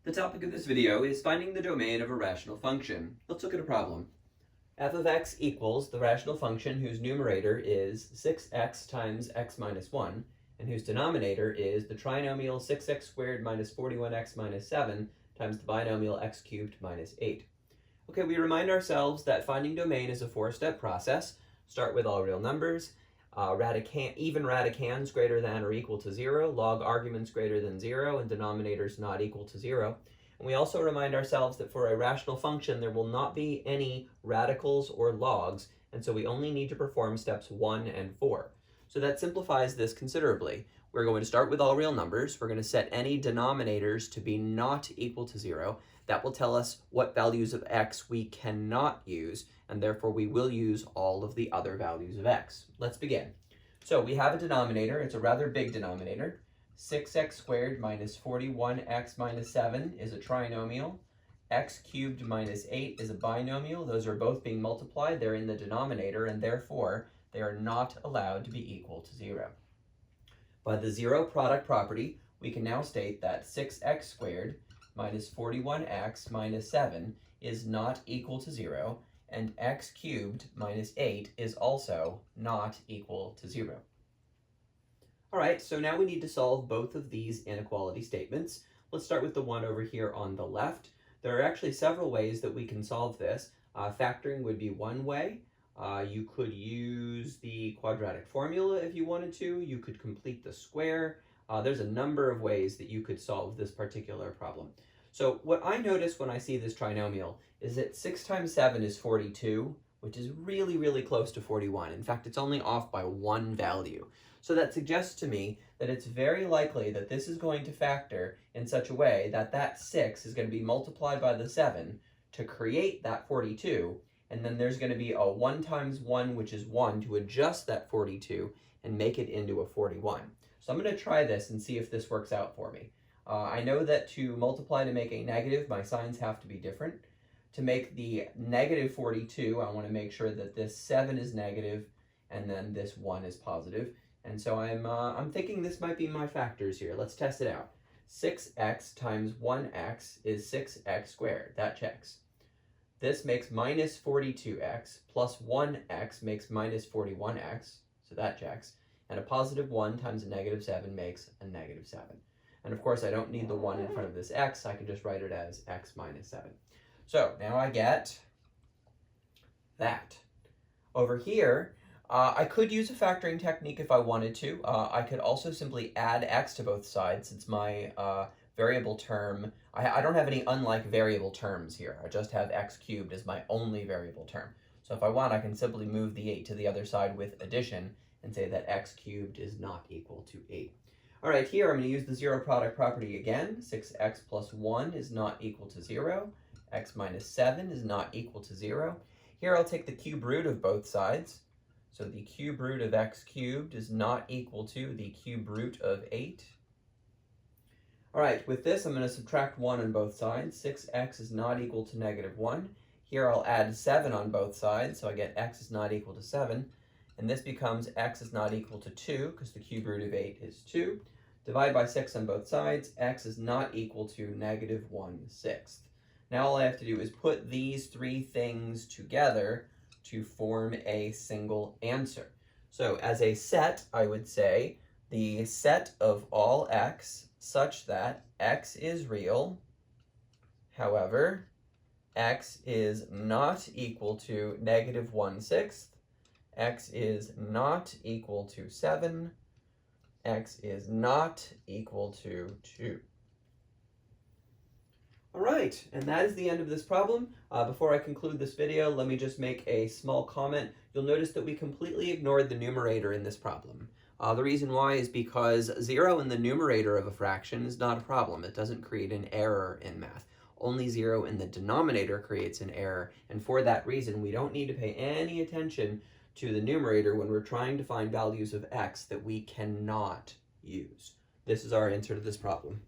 The topic of this video is finding the domain of a rational function. Let's look at a problem. F of x equals the rational function whose numerator is 6x times x minus 1, and whose denominator is the trinomial 6x squared minus 41x minus 7 times the binomial x cubed minus 8. Okay, we remind ourselves that finding domain is a four-step process. Start with all real numbers, even radicands greater than or equal to 0, log arguments greater than 0, and denominators not equal to 0. And we also remind ourselves that for a rational function, there will not be any radicals or logs, and so we only need to perform steps 1 and 4. So that simplifies this considerably. We're going to start with all real numbers. We're going to set any denominators to be not equal to 0. That will tell us what values of x we cannot use, and therefore we will use all of the other values of x. Let's begin. So we have a denominator. It's a rather big denominator. 6x squared minus 41x minus 7 is a trinomial. X cubed minus 8 is a binomial. Those are both being multiplied. They're in the denominator, and therefore they are not allowed to be equal to 0. By the zero product property, we can now state that 6x squared minus 41x minus 7 is not equal to 0, and x cubed minus 8 is also not equal to 0. All right, so now we need to solve both of these inequality statements. Let's start with the one over here on the left. There are actually several ways that we can solve this. Factoring would be one way. You could use the quadratic formula if you wanted to. You could complete the square. There's a number of ways that you could solve this particular problem. So what I notice when I see this trinomial is that 6 times 7 is 42, which is really, really close to 41. In fact, it's only off by one value. So that suggests to me that it's very likely that this is going to factor in such a way that that 6 is going to be multiplied by the 7 to create that 42, and then there's going to be a 1 times 1, which is 1, to adjust that 42 and make it into a 41. So I'm going to try this and see if this works out for me. I know that to multiply to make a negative, my signs have to be different. To make the negative 42, I want to make sure that this 7 is negative and then this 1 is positive. And so I'm thinking this might be my factors here. Let's test it out. 6x times 1x is 6x squared. That checks. This makes minus 42x plus 1x makes minus 41x. So that checks. And a positive 1 times a negative 7 makes a negative 7. And of course, I don't need the 1 in front of this x. I can just write it as x minus 7. So now I get that. Over here, I could use a factoring technique if I wanted to. I could also simply add x to both sides since my variable term, I don't have any unlike variable terms here. I just have x cubed as my only variable term. So if I want, I can simply move the 8 to the other side with addition and say that x cubed is not equal to 8. All right, here I'm going to use the zero product property again. 6x plus 1 is not equal to 0. X minus 7 is not equal to 0. Here I'll take the cube root of both sides. So the cube root of x cubed is not equal to the cube root of 8. All right, with this I'm going to subtract 1 on both sides. 6x is not equal to negative 1. Here I'll add 7 on both sides, so I get x is not equal to 7. And this becomes x is not equal to 2, because the cube root of 8 is 2. Divide by 6 on both sides. X is not equal to negative 1/6. Now all I have to do is put these three things together to form a single answer. So as a set, I would say the set of all x such that x is real, however, x is not equal to negative 1/6, x is not equal to 7, x is not equal to 2. All right, and that is the end of this problem. Before I conclude this video, let me just make a small comment. You'll notice that we completely ignored the numerator in this problem. The reason why is because 0 in the numerator of a fraction is not a problem. It doesn't create an error in math. Only 0 in the denominator creates an error, and for that reason, we don't need to pay any attention to the numerator when we're trying to find values of x that we cannot use. This is our answer to this problem.